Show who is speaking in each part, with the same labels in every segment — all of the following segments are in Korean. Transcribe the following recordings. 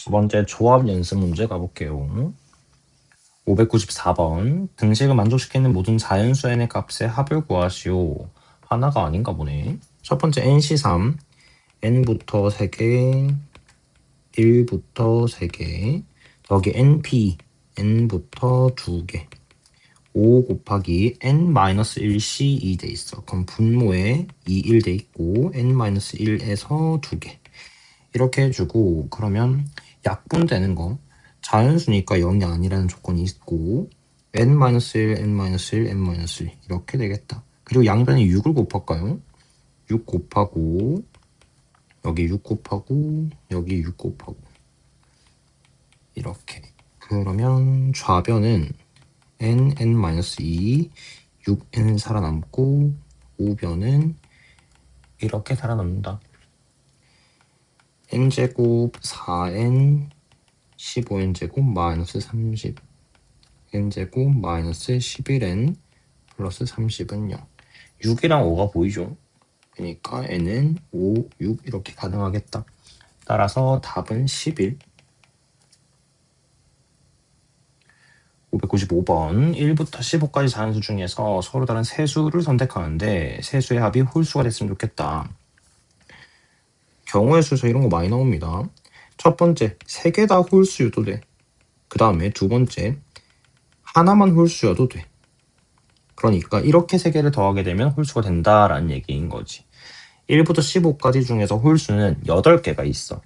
Speaker 1: 두 번째 조합 연습 문제 가볼게요. 594번. 등식을 만족시키는 모든 자연수 n의 값의 합을 구하시오. 하나가 아닌가 보네. 첫 번째 nc3. n부터 3개, 1부터 3개, 여기 np, n부터 2개. 5 곱하기 n-1c2 돼 있어. 그럼 분모에 2, 1 돼 있고 n-1에서 2개. 이렇게 해주고, 그러면 약분되는 거 자연수니까 0이 아니라는 조건이 있고 n-1, n-1, n-1 이렇게 되겠다. 그리고 양변에 6을 곱할까요? 6 곱하고 여기 6 곱하고 여기 6 곱하고 이렇게. 그러면 좌변은 n, n-2, 6n 살아남고 우변은 이렇게 살아남는다. n제곱 4n 15n제곱 마이너스 30 n제곱 마이너스 11n 플러스 30은 0. 6이랑 5가 보이죠? 그러니까 n은 5, 6 이렇게 가능하겠다. 따라서 답은 11. 595번. 1부터 15까지 자연수 중에서 서로 다른 세 수를 선택하는데 세 수의 합이 홀수가 됐으면 좋겠다. 경우의 수에서 이런 거 많이 나옵니다. 첫 번째, 세 개 다 홀수여도 돼. 그 다음에 두 번째, 하나만 홀수여도 돼. 그러니까 이렇게 세 개를 더하게 되면 홀수가 된다라는 얘기인 거지. 1부터 15까지 중에서 홀수는 8개가 있어.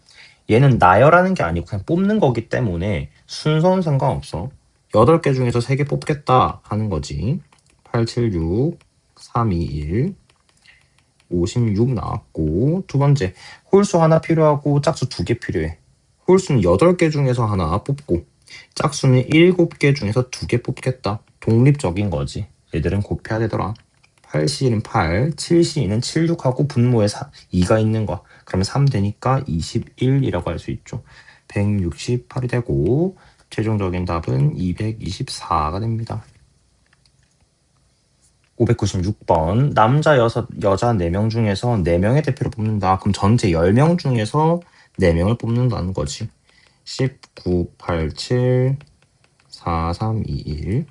Speaker 1: 얘는 나열하는 게 아니고 그냥 뽑는 거기 때문에 순서는 상관없어. 8개 중에서 3개 뽑겠다 하는 거지. 876, 321, 56 나왔고, 두 번째, 홀수 하나 필요하고 짝수 2개 필요해. 홀수는 8개 중에서 하나 뽑고 짝수는 7개 중에서 2개 뽑겠다. 독립적인 거지. 얘들은 곱해야 되더라. 8C는 8, 7C는 76하고 분모에 2가 있는 거. 그러면 3 되니까 21이라고 할 수 있죠. 168이 되고 최종적인 답은 224가 됩니다. 596번. 남자 6, 여자 4명 중에서 4명의 대표를 뽑는다. 그럼 전체 10명 중에서 4명을 뽑는다는 거지. 19, 87, 4, 3, 2, 1.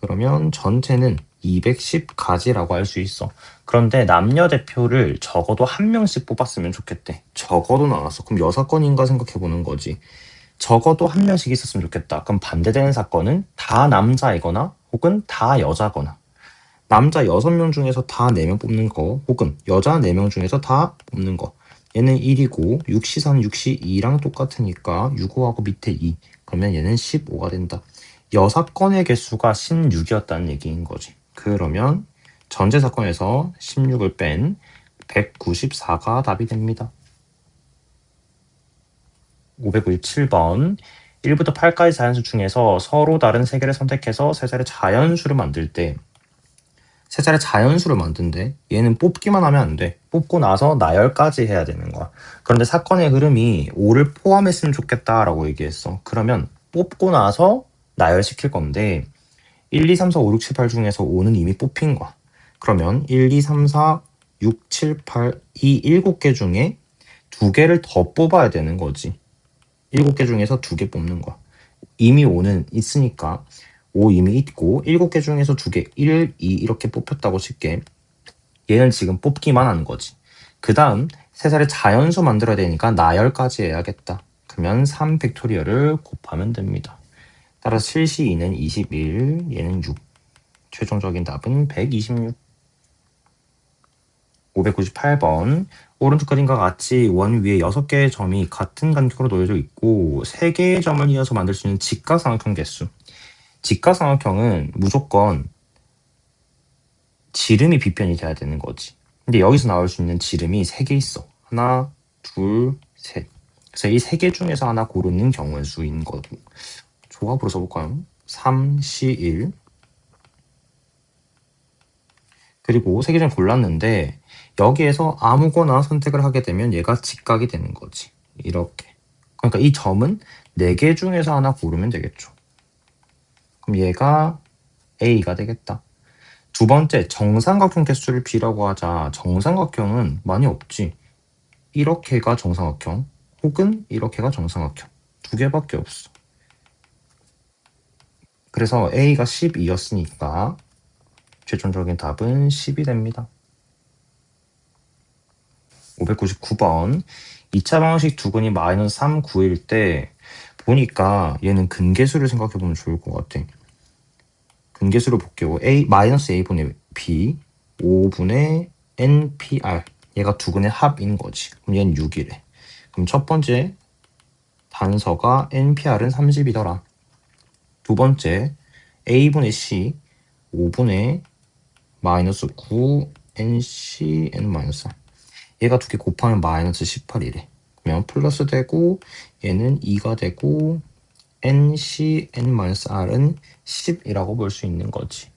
Speaker 1: 그러면 전체는 210가지라고 할 수 있어. 그런데 남녀 대표를 적어도 한 명씩 뽑았으면 좋겠대. 적어도 나왔어. 그럼 여사건인가 생각해보는 거지. 적어도 한 명씩 있었으면 좋겠다. 그럼 반대되는 사건은 다 남자이거나 혹은 다 여자거나. 남자 6명 중에서 다 4명 뽑는 거 혹은 여자 4명 중에서 다 뽑는 거. 얘는 1이고 6시3, 6시 2랑 똑같으니까 6호하고 밑에 2. 그러면 얘는 15가 된다. 여사건의 개수가 16이었다는 얘기인 거지. 그러면 전체 사건에서 16을 뺀 194가 답이 됩니다. 597번. 1부터 8까지 자연수 중에서 서로 다른 세 개를 선택해서 세 자리 자연수를 만들 때 세 자리 자연수를 만든대. 얘는 뽑기만 하면 안 돼. 뽑고 나서 나열까지 해야 되는 거야. 그런데 사건의 흐름이 5를 포함했으면 좋겠다라고 얘기했어. 그러면 뽑고 나서 나열시킬 건데 1, 2, 3, 4, 5, 6, 7, 8 중에서 5는 이미 뽑힌 거야. 그러면 1, 2, 3, 4, 6, 7, 8 이 7개 중에 2개를 더 뽑아야 되는 거지. 7개 중에서 2개 뽑는 거야. 이미 5는 있으니까 5 이미 있고 7개 중에서 2개 1, 2 이렇게 뽑혔다고 칠게. 얘는 지금 뽑기만 하는 거지. 그 다음 세 자리 자연수 만들어야 되니까 나열까지 해야겠다. 그러면 3 팩토리얼을 곱하면 됩니다. 따라서 7C2는 21, 얘는 6. 최종적인 답은 126. 598번. 오른쪽 그림과 같이 원 위에 6개의 점이 같은 간격으로 놓여져 있고 3개의 점을 이어서 만들 수 있는 직각삼각형 개수. 직각삼각형은 무조건 지름이 비변이 돼야 되는 거지. 근데 여기서 나올 수 있는 지름이 3개 있어. 하나, 둘, 셋. 그래서 이 3개 중에서 하나 고르는 경우의 수인 거고. 조합으로 써볼까요? 3, C1. 그리고 3개 중에 골랐는데 여기에서 아무거나 선택을 하게 되면 얘가 직각이 되는 거지. 이렇게. 그러니까 이 점은 4개 중에서 하나 고르면 되겠죠. 그럼 얘가 A가 되겠다. 두 번째, 정삼각형 개수를 B라고 하자. 정삼각형은 많이 없지. 이렇게가 정삼각형 혹은 이렇게가 정사각형. 두 개밖에 없어. 그래서 A가 12였으니까 최종적인 답은 10이 됩니다. 599번 2차 방정식 두근이 마이너스 3, 9일 때 보니까 얘는 근계수를 생각해보면 좋을 것 같아. 근계수를 볼게요. 마이너스 A분의 B 5분의 NPR 얘가 두근의 합인 거지. 그럼 얘는 6이래. 그럼 첫 번째 단서가 NPR은 30이더라. 두 번째 A분의 C 5분의 마이너스 9 NCN 마이너스 얘가 두 개 곱하면 마이너스 18이래. 그러면 플러스 되고 얘는 2가 되고 NCN-R은 10이라고 볼 수 있는 거지.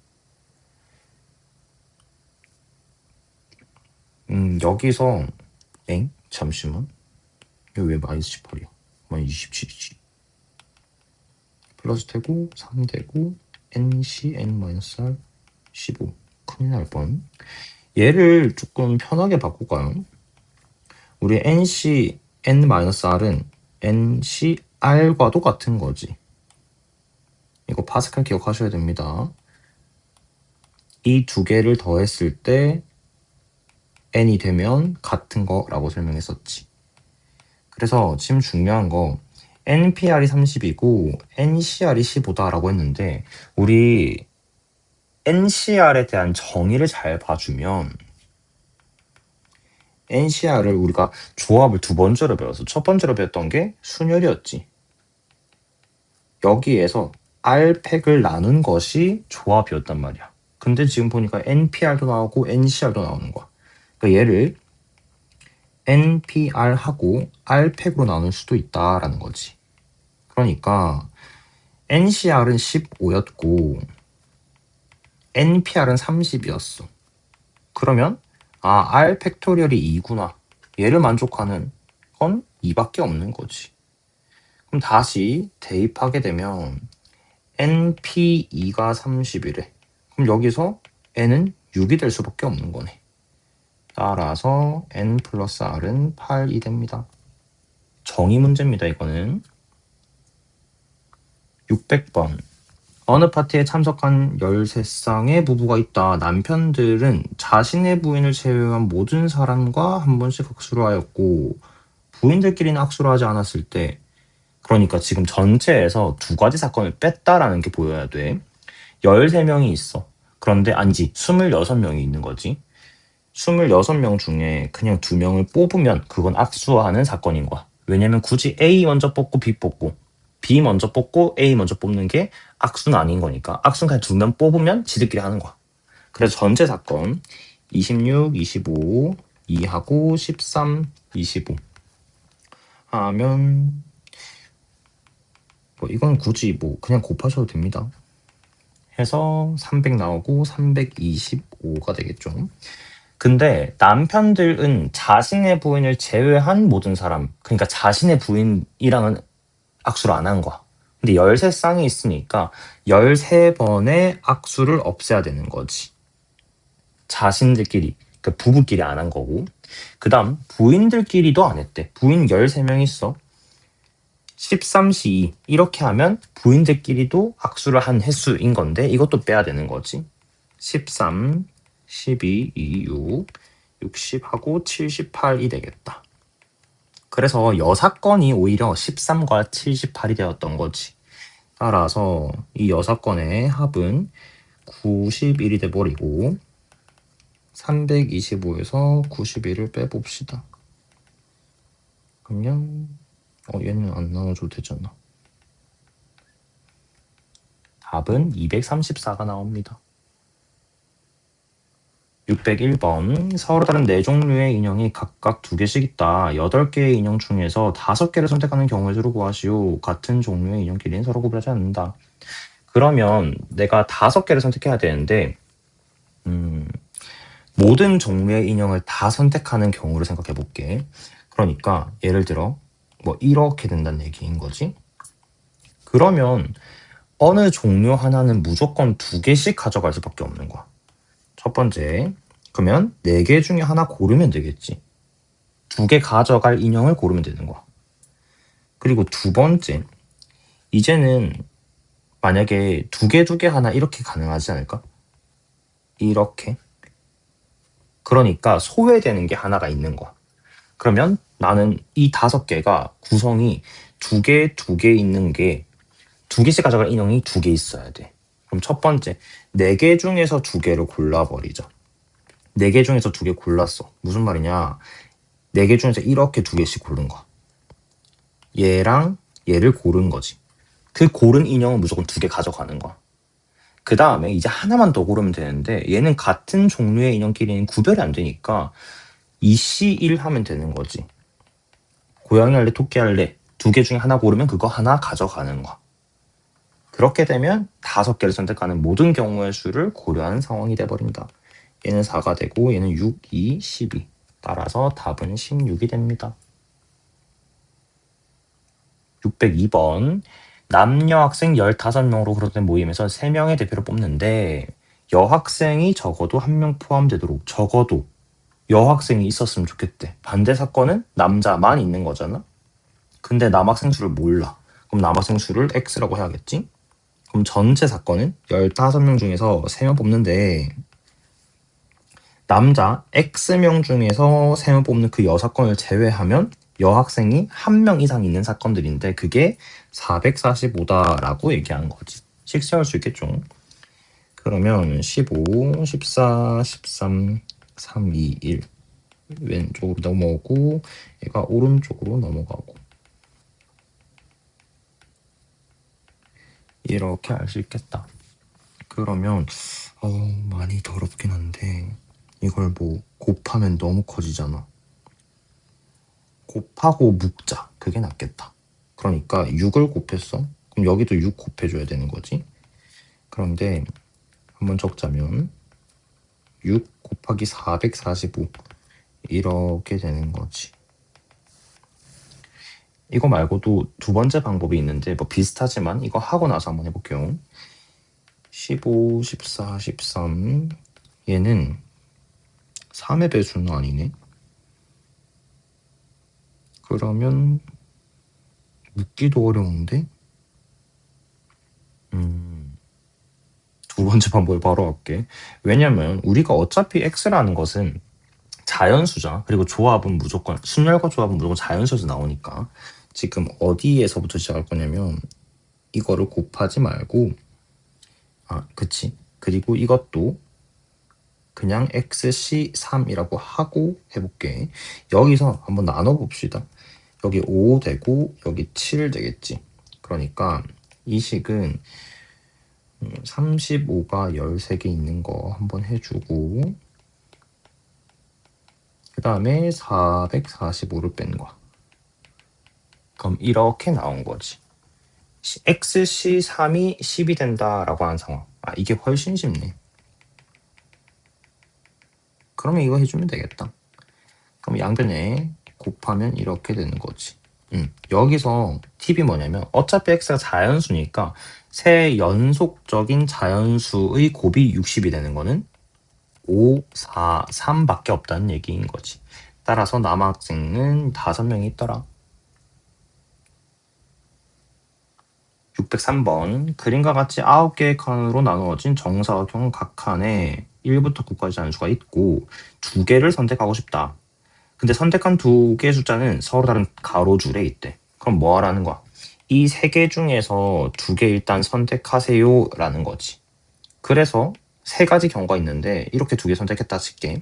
Speaker 1: 여기서 잠시만. 이거 왜 마이너스 18이야? 마이너스 27이지. 플러스 되고 3 되고 NCN-R 15. 큰일 날 뻔. 얘를 조금 편하게 바꿀까요? 우리 NCN-R은 NCR과도 같은 거지. 이거 파스칼 기억하셔야 됩니다. 이 두 개를 더했을 때 n이 되면 같은 거라고 설명했었지. 그래서 지금 중요한 거 NPR이 30이고 NCR이 15다라고 했는데 우리 NCR에 대한 정의를 잘 봐주면 NCR을 우리가 조합을 두 번째로 배웠어. 첫 번째로 배웠던 게 순열이었지. 여기에서 R팩을 나눈 것이 조합이었단 말이야. 근데 지금 보니까 NPR도 나오고 NCR도 나오는 거야. 그러니까 얘를 NPR하고 R팩으로 나눌 수도 있다라는 거지. 그러니까 NCR은 15였고 NPR은 30이었어. 그러면 R 팩토리얼이 2구나. 얘를 만족하는 건 2밖에 없는 거지. 그럼 다시 대입하게 되면 NP2가 30이래. 그럼 여기서 N은 6이 될 수밖에 없는 거네. 따라서 N 플러스 R은 8이 됩니다. 정의 문제입니다. 이거는 600번 어느 파티에 참석한 13쌍의 부부가 있다. 남편들은 자신의 부인을 제외한 모든 사람과 한 번씩 악수를 하였고 부인들끼리는 악수를 하지 않았을 때 그러니까 지금 전체에서 두 가지 사건을 뺐다라는 게 보여야 돼. 13명이 있어. 그런데 아니지 26명이 있는 거지. 26명 중에 그냥 2명을 뽑으면 그건 악수하는 사건인 거야. 왜냐면 굳이 A 먼저 뽑고 B 뽑고 B 먼저 뽑고 A 먼저 뽑는 게 악수는 아닌 거니까 악수는 그냥 2명 뽑으면 지들끼리 하는 거야. 그래서 전체 사건 26, 25, 2하고 13, 25 하면 뭐 이건 굳이 뭐 그냥 곱하셔도 됩니다. 해서 300 나오고 325가 되겠죠. 근데 남편들은 자신의 부인을 제외한 모든 사람, 그러니까 자신의 부인이랑은 악수를 안 한 거야. 근데 13쌍이 있으니까 13번의 악수를 없애야 되는 거지. 자신들끼리, 그러니까 부부끼리 안 한 거고. 그 다음 부인들끼리도 안 했대. 부인 13명 있어. 13시 2 이렇게 하면 부인들끼리도 악수를 한 횟수인 건데 이것도 빼야 되는 거지. 13, 12, 26, 60하고 78이 되겠다. 그래서 여사건이 오히려 13과 78이 되었던 거지. 따라서 이 여사건의 합은 91이 돼버리고 325에서 91을 빼봅시다. 그러면 얘는 안 나눠줘도 되잖아. 답은 234가 나옵니다. 601번 서로 다른 4종류의 인형이 각각 2개씩 있다. 8개의 인형 중에서 5개를 선택하는 경우의 수를 구하시오. 같은 종류의 인형끼리는 서로 구별하지 않는다. 그러면 내가 5개를 선택해야 되는데 모든 종류의 인형을 다 선택하는 경우를 생각해 볼게. 그러니까 예를 들어 뭐 이렇게 된다는 얘기인 거지. 그러면 어느 종류 하나는 무조건 2개씩 가져갈 수밖에 없는 거야. 첫 번째, 그러면 4개 중에 하나 고르면 되겠지. 2개 가져갈 인형을 고르면 되는 거야. 그리고 두 번째, 이제는 만약에 두 개 하나 이렇게 가능하지 않을까? 이렇게. 그러니까 소외되는 게 하나가 있는 거야. 그러면 나는 이 5개가 구성이 두 개 있는 게 두 개씩 가져갈 인형이 두 개 있어야 돼. 그럼 첫 번째, 4개 중에서 2개를 골라버리자. 4개 중에서 2개 골랐어. 무슨 말이냐? 4개 중에서 이렇게 2개씩 고른 거야. 얘랑 얘를 고른 거지. 그 고른 인형은 무조건 2개 가져가는 거야. 그 다음에 이제 하나만 더 고르면 되는데 얘는 같은 종류의 인형끼리는 구별이 안 되니까 2C1 하면 되는 거지. 고양이 할래, 토끼 할래? 2개 중에 하나 고르면 그거 하나 가져가는 거야. 그렇게 되면 5개를 선택하는 모든 경우의 수를 고려하는 상황이 돼버린다. 얘는 4가 되고 얘는 6, 2, 12. 따라서 답은 16이 됩니다. 602번. 남녀 학생 15명으로 그룹된 모임에서 3명의 대표를 뽑는데 여학생이 적어도 1명 포함되도록 적어도 여학생이 있었으면 좋겠대. 반대 사건은 남자만 있는 거잖아. 근데 남학생 수를 몰라. 그럼 남학생 수를 X라고 해야겠지? 그럼 전체 사건은 15명 중에서 3명 뽑는데 남자 X명 중에서 3명 뽑는 그 여사건을 제외하면 여학생이 1명 이상 있는 사건들인데 그게 445다라고 얘기한 거지. 식수할 수 있겠죠. 그러면 15, 14, 13, 3, 2, 1 왼쪽으로 넘어오고 얘가 오른쪽으로 넘어가고 이렇게 알 수 있겠다. 그러면 많이 더럽긴 한데 이걸 뭐 곱하면 너무 커지잖아. 곱하고 묶자. 그게 낫겠다. 그러니까 6을 곱했어. 그럼 여기도 6 곱해줘야 되는 거지. 그런데 한번 적자면 6 곱하기 445 이렇게 되는 거지. 이거 말고도 두 번째 방법이 있는데 뭐 비슷하지만 이거 하고 나서 한번 해볼게요. 15, 14, 13 얘는 3의 배수는 아니네. 그러면 묶기도 어려운데 두 번째 방법을 바로 할게. 왜냐면 우리가 어차피 X라는 것은 자연수잖아. 그리고 조합은 무조건 순열과 조합은 무조건 자연수에서 나오니까 지금 어디에서부터 시작할 거냐면 이거를 곱하지 말고 그치. 그리고 이것도 그냥 XC3이라고 하고 해볼게. 여기서 한번 나눠봅시다. 여기 5 되고 여기 7 되겠지. 그러니까 이 식은 35가 13개 있는 거 한번 해주고 그 다음에 445를 뺀 거야. 그럼 이렇게 나온 거지. XC3이 10이 된다라고 하는 상황. 이게 훨씬 쉽네. 그러면 이거 해주면 되겠다. 그럼 양변에 곱하면 이렇게 되는 거지. 여기서 팁이 뭐냐면 어차피 x가 자연수니까 세 연속적인 자연수의 곱이 60이 되는 거는 5, 4, 3밖에 없다는 얘기인 거지. 따라서 남학생은 5명이 있더라. 603번. 그림과 같이 9개의 칸으로 나누어진 정사각형 각 칸에 1부터 9까지 자연수가 있고 2개를 선택하고 싶다. 근데 선택한 2개의 숫자는 서로 다른 가로줄에 있대. 그럼 뭐 하라는 거야? 이 3개 중에서 2개 일단 선택하세요 라는 거지. 그래서 3가지 경우가 있는데 이렇게 2개 선택했다 칠게.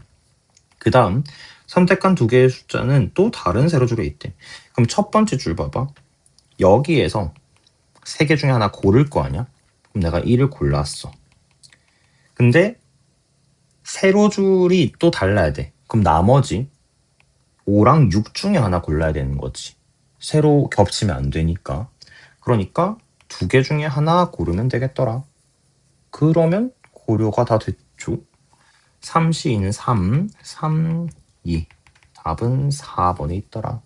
Speaker 1: 그 다음 선택한 2개의 숫자는 또 다른 세로줄에 있대. 그럼 첫 번째 줄 봐봐. 여기에서 3개 중에 하나 고를 거 아니야? 그럼 내가 1을 골랐어. 근데 세로줄이 또 달라야 돼. 그럼 나머지 5랑 6 중에 하나 골라야 되는 거지. 세로 겹치면 안 되니까. 그러니까 2개 중에 하나 고르면 되겠더라. 그러면 고려가 다 됐죠. 3C2는 3, 3, 2. 답은 4번에 있더라.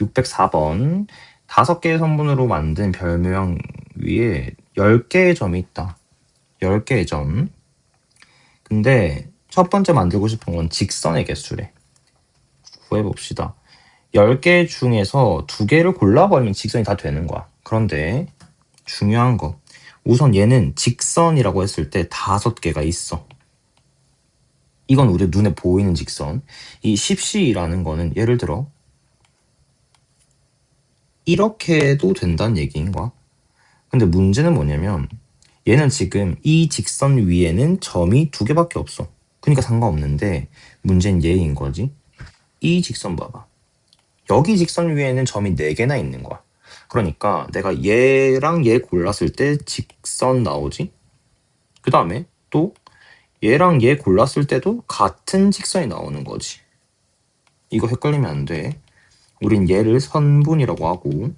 Speaker 1: 604번. 5개의 선분으로 만든 별 모양 위에 10개의 점이 있다. 10개의 점. 근데 첫 번째 만들고 싶은 건 직선의 개수래. 구해봅시다. 10개 중에서 2개를 골라버리면 직선이 다 되는 거야. 그런데 중요한 거. 우선 얘는 직선이라고 했을 때 5개가 있어. 이건 우리 눈에 보이는 직선. 이 10C라는 거는 예를 들어 이렇게 해도 된다는 얘기인 거야. 근데 문제는 뭐냐면 얘는 지금 이 직선 위에는 점이 2개밖에 없어. 그러니까 상관없는데 문제는 얘인 거지. 이 직선 봐봐. 여기 직선 위에는 점이 4개나 있는 거야. 그러니까 내가 얘랑 얘 골랐을 때 직선 나오지? 그 다음에 또 얘랑 얘 골랐을 때도 같은 직선이 나오는 거지. 이거 헷갈리면 안 돼. 우린 얘를 선분이라고 하고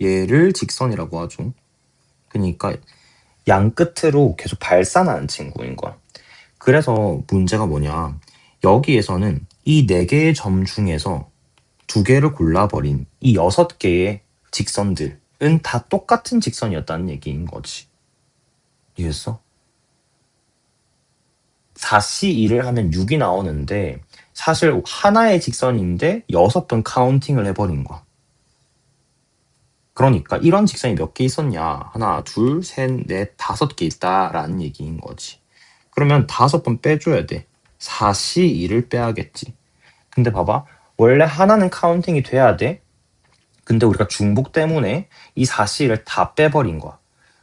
Speaker 1: 얘를 직선이라고 하죠. 그러니까 양 끝으로 계속 발산하는 친구인 거야. 그래서 문제가 뭐냐. 여기에서는 이 4개의 점 중에서 2개를 골라버린 이 6개의 직선들은 다 똑같은 직선이었다는 얘기인 거지. 이해했어? 4C2를 하면 6이 나오는데 사실 하나의 직선인데 6번 카운팅을 해버린 거야. 그러니까 이런 직선이 몇 개 있었냐? 하나, 둘, 셋, 넷, 5개 있다라는 얘기인 거지. 그러면 5번 빼줘야 돼. 4C2를 빼야겠지. 근데 봐봐. 원래 하나는 카운팅이 돼야 돼. 근데 우리가 중복 때문에 이 4C를 다 빼버린 거야.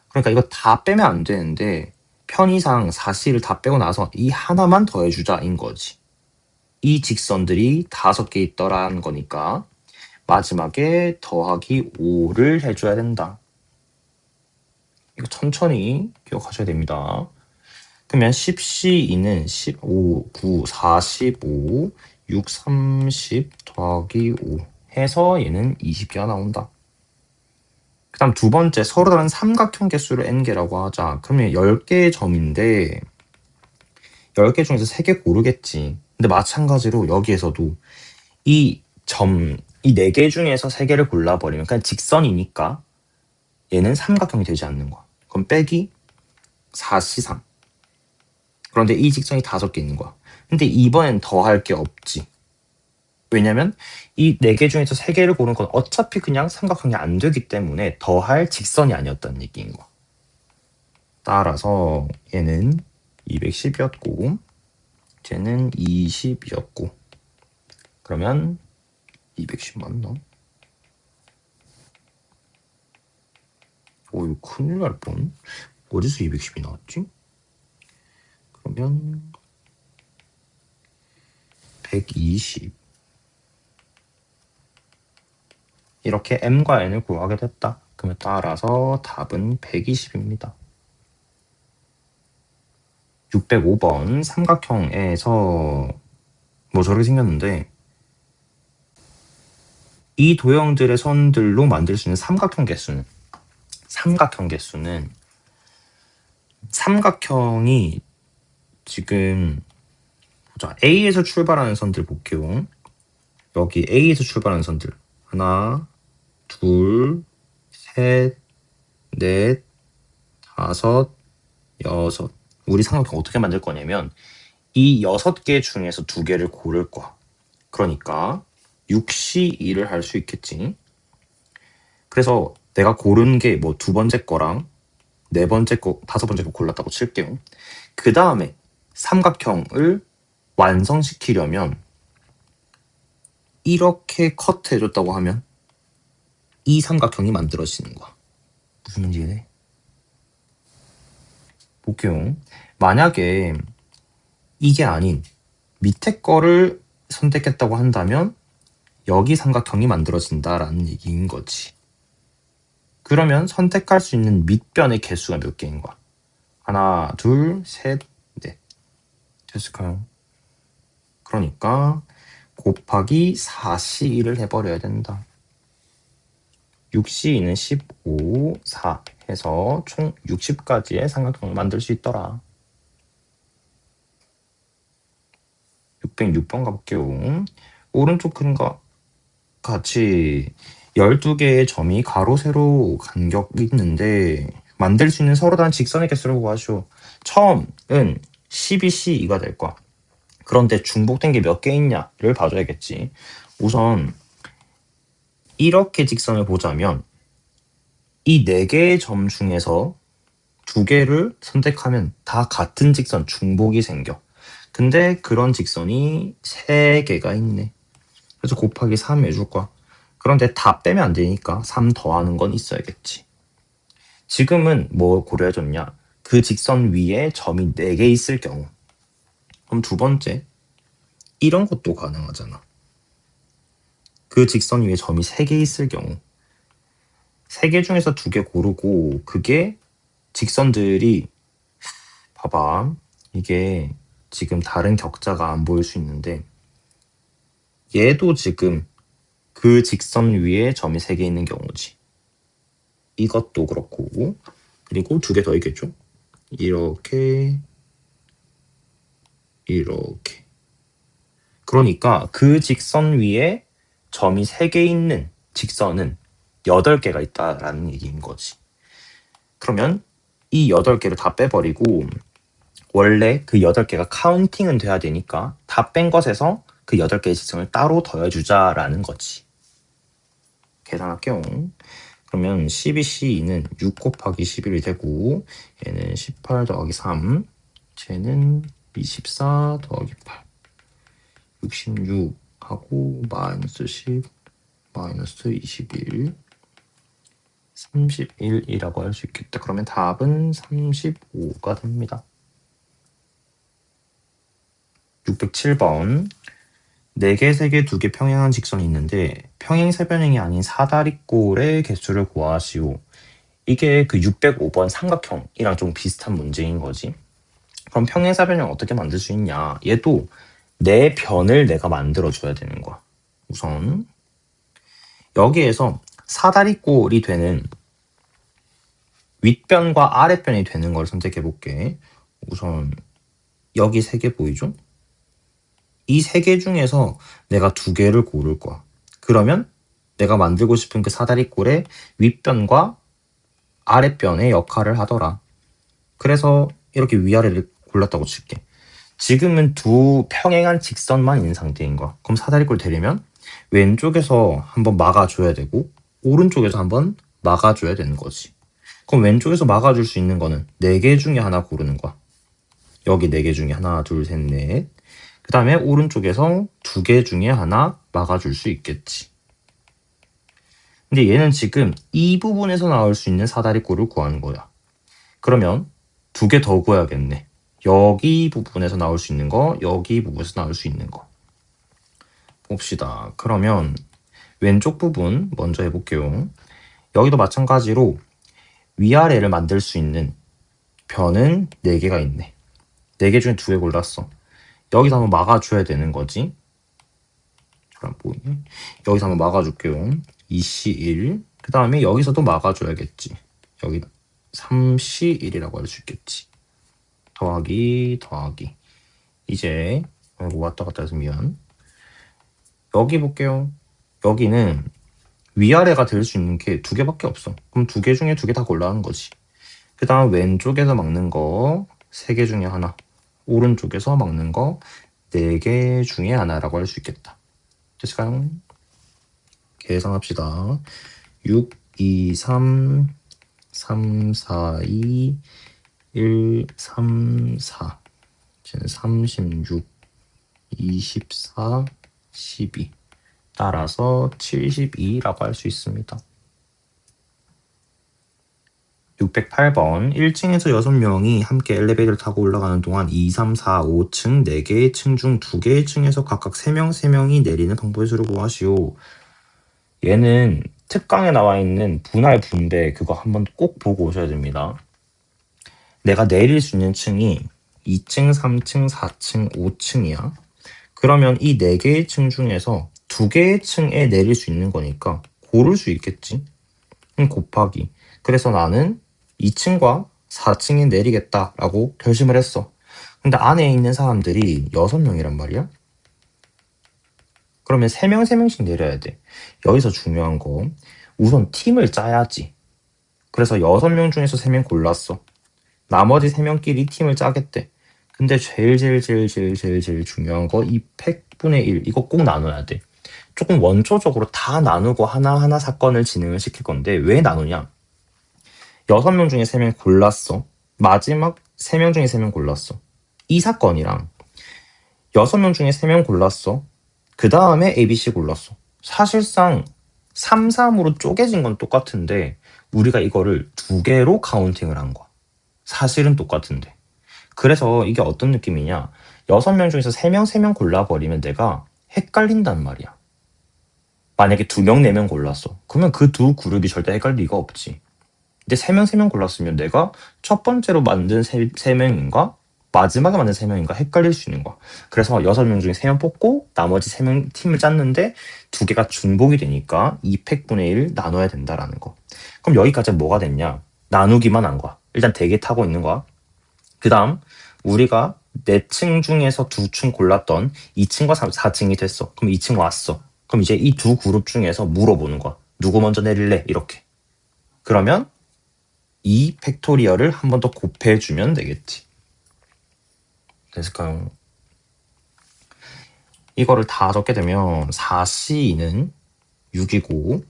Speaker 1: 그러니까 이거 다 빼면 안 되는데 편의상 4C를 다 빼고 나서 이 하나만 더해주자인 거지. 이 직선들이 5개 있더라는 거니까 마지막에 더하기 5를 해줘야 된다. 이거 천천히 기억하셔야 됩니다. 그러면 10C2는 15, 9, 45, 6, 30 더하기 5 해서 얘는 20개가 나온다. 그 다음 두 번째, 서로 다른 삼각형 개수를 n개라고 하자. 그러면 10개의 점인데 10개 중에서 3개 고르겠지. 근데 마찬가지로 여기에서도 이 4개 중에서 3개를 골라버리면 그냥 직선이니까 얘는 삼각형이 되지 않는 거야. 그럼 빼기 4C3. 그런데 이 직선이 5개 있는 거야. 근데 이번엔 더할 게 없지. 왜냐면 이 4개 중에서 3개를 고른 건 어차피 그냥 삼각형이 안 되기 때문에 더할 직선이 아니었다는 얘기인 거야. 따라서 얘는 210이었고 쟤는 20이었고 그러면 210 맞나? 오, 이거 큰일 날 뻔. 어디서 210이 나왔지? 그러면 120 이렇게 m과 n을 구하게 됐다. 그러면 따라서 답은 120입니다. 605번 삼각형에서 뭐 저렇게 생겼는데 이 도형들의 선들로 만들 수 있는 삼각형 개수는 삼각형이 지금 보자. A에서 출발하는 선들 볼게요. 여기 A에서 출발하는 선들 하나, 둘, 셋, 넷, 5, 6. 우리 삼각형 어떻게 만들 거냐면 이 6개 중에서 2개를 고를 거야. 그러니까 6C2를 할 수 있겠지. 그래서 내가 고른 게 뭐 2번째 거랑 4번째 거, 5번째 거 골랐다고 칠게요. 그 다음에 삼각형을 완성시키려면 이렇게 커트해줬다고 하면 이 삼각형이 만들어지는 거야. 무슨 문제네? 볼게요. 만약에 이게 아닌 밑에 거를 선택했다고 한다면 여기 삼각형이 만들어진다라는 얘기인 거지. 그러면 선택할 수 있는 밑변의 개수가 몇 개인 거야? 하나, 둘, 셋, 넷. 됐을까요? 그러니까 곱하기 4C2를 해버려야 된다. 6C2는 15, 4 해서 총 60가지의 삼각형을 만들 수 있더라. 606번 가볼게요. 오른쪽 그림과 같이 12개의 점이 가로, 세로 간격이 있는데 만들 수 있는 서로 다른 직선의 개수를 구하시오. 처음은 12C2가 될 거야. 그런데 중복된 게 몇 개 있냐를 봐줘야겠지. 우선 이렇게 직선을 보자면 이 4개의 점 중에서 2개를 선택하면 다 같은 직선 중복이 생겨. 근데 그런 직선이 3개가 있네. 그래서 곱하기 3 해줄 거야. 그런데 다 빼면 안 되니까 3 더하는 건 있어야겠지. 지금은 뭐 고려해줬냐? 그 직선 위에 점이 4개 있을 경우. 그럼 두 번째, 이런 것도 가능하잖아. 그 직선 위에 점이 3개 있을 경우. 3개 중에서 2개 고르고 그게 직선들이 봐봐. 이게 지금 다른 격자가 안 보일 수 있는데 얘도 지금 그 직선 위에 점이 3개 있는 경우지. 이것도 그렇고 그리고 2개 더 있겠죠? 이렇게 이렇게. 그러니까 그 직선 위에 점이 3개 있는 직선은 8개가 있다라는 얘기인 거지. 그러면 이 8개를 다 빼버리고 원래 그 8개가 카운팅은 돼야 되니까 다 뺀 것에서 그 8개의 직선을 따로 더해주자라는 거지. 계산할게요. 그러면 12C2는 6 곱하기 11이 되고 얘는 18 더하기 3 쟤는 24 더하기 8 66하고 마이너스 10 마이너스 21 31이라고 할 수 있겠다. 그러면 답은 35가 됩니다. 607번 4개, 3개, 2개 평행한 직선이 있는데 평행 세변형이 아닌 사다리꼴의 개수를 구하시오. 이게 그 605번 삼각형이랑 좀 비슷한 문제인 거지. 그럼 평행 사변형 어떻게 만들 수 있냐? 얘도 내 변을 내가 만들어줘야 되는 거야. 우선 여기에서 사다리꼴이 되는 윗변과 아랫변이 되는 걸 선택해 볼게. 우선 여기 3개 보이죠? 이 3개 중에서 내가 2개를 고를 거야. 그러면 내가 만들고 싶은 그 사다리꼴의 윗변과 아랫변의 역할을 하더라. 그래서 이렇게 위아래를 골랐다고 칠게. 지금은 두 평행한 직선만 있는 상태인 거야. 그럼 사다리꼴 되려면 왼쪽에서 한번 막아줘야 되고 오른쪽에서 한번 막아줘야 되는 거지. 그럼 왼쪽에서 막아줄 수 있는 거는 4개 중에 하나 고르는 거야. 여기 4개 중에 하나, 둘, 셋, 넷. 그 다음에 오른쪽에서 2개 중에 하나 막아줄 수 있겠지. 근데 얘는 지금 이 부분에서 나올 수 있는 사다리꼴을 구하는 거야. 그러면 2개 더 구해야겠네. 여기 부분에서 나올 수 있는 거, 여기 부분에서 나올 수 있는 거. 봅시다. 그러면 왼쪽 부분 먼저 해볼게요. 여기도 마찬가지로 위아래를 만들 수 있는 변은 4개가 있네. 4개 중에 2개 골랐어. 여기서 한번 막아줘야 되는 거지. 잘 안 보이네. 여기서 한번 막아줄게요. 2C1. 그 다음에 여기서도 막아줘야겠지. 여기 3C1이라고 할 수 있겠지. 더하기 더하기. 이제 왔다 갔다 해서 미안. 여기 볼게요. 여기는 위아래가 될 수 있는 게 2개밖에 없어. 그럼 2개 중에 2개 다 골라하는 거지. 그 다음 왼쪽에서 막는 거 3개 중에 하나. 오른쪽에서 막는 거 4개 중에 하나라고 할 수 있겠다. 됐을까요? 계산합시다. 6, 2, 3, 3, 4, 2, 1, 3, 4. 쟤는 36, 24, 12. 따라서 72라고 할 수 있습니다. 608번 1층에서 6명이 함께 엘리베이터를 타고 올라가는 동안 2, 3, 4, 5층 4개의 층 중 2개의 층에서 각각 3명이 내리는 방법의 수를 구하시오. 얘는 특강에 나와 있는 분할 분배 그거 한번 꼭 보고 오셔야 됩니다. 내가 내릴 수 있는 층이 2층, 3층, 4층, 5층이야. 그러면 이 4개의 층 중에서 2개의 층에 내릴 수 있는 거니까 고를 수 있겠지. 곱하기. 그래서 나는 2층과 4층에 내리겠다라고 결심을 했어. 근데 안에 있는 사람들이 6명이란 말이야. 그러면 3명씩 내려야 돼. 여기서 중요한 거 우선 팀을 짜야지. 그래서 6명 중에서 3명 골랐어. 나머지 3명끼리 팀을 짜겠대. 근데 제일 중요한 거 이 100분의 1 이거 꼭 나눠야 돼. 조금 원초적으로 다 나누고 하나하나 사건을 진행을 시킬 건데 왜 나누냐? 6명 중에 3명 골랐어. 마지막 3명 중에 3명 골랐어. 이 사건이랑 6명 중에 3명 골랐어. 그 다음에 ABC 골랐어. 사실상 3, 3으로 쪼개진 건 똑같은데 우리가 이거를 2개로 카운팅을 한 거야. 사실은 똑같은데. 그래서 이게 어떤 느낌이냐? 6명 중에서 3명, 3명 골라버리면 내가 헷갈린단 말이야. 만약에 2명, 4명 골랐어. 그러면 그 두 그룹이 절대 헷갈릴 리가 없지. 근데 3명, 3명 골랐으면 내가 첫 번째로 만든 3명인가? 마지막에 만든 3명인가? 헷갈릴 수 있는 거야. 그래서 6명 중에 3명 뽑고 나머지 3명 팀을 짰는데 2개가 중복이 되니까 2팩분의 1 나눠야 된다라는 거. 그럼 여기까지 뭐가 됐냐? 나누기만 한 거야. 일단 대개 타고 있는 거야. 그 다음 우리가 4층 중에서 2층 골랐던 2층과 4층이 됐어. 그럼 2층 왔어. 그럼 이제 이 두 그룹 중에서 물어보는 거야. 누구 먼저 내릴래? 이렇게. 그러면 이 팩토리얼을 한 번 더 곱해주면 되겠지. 됐을까요? 이거를 다 적게 되면 4C2는 6이고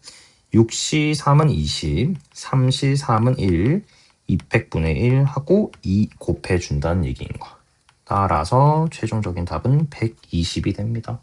Speaker 1: 6C3은 20, 3C3은 1, 2팩분의 1 하고 2 곱해준다는 얘기인 거야. 따라서 최종적인 답은 120이 됩니다.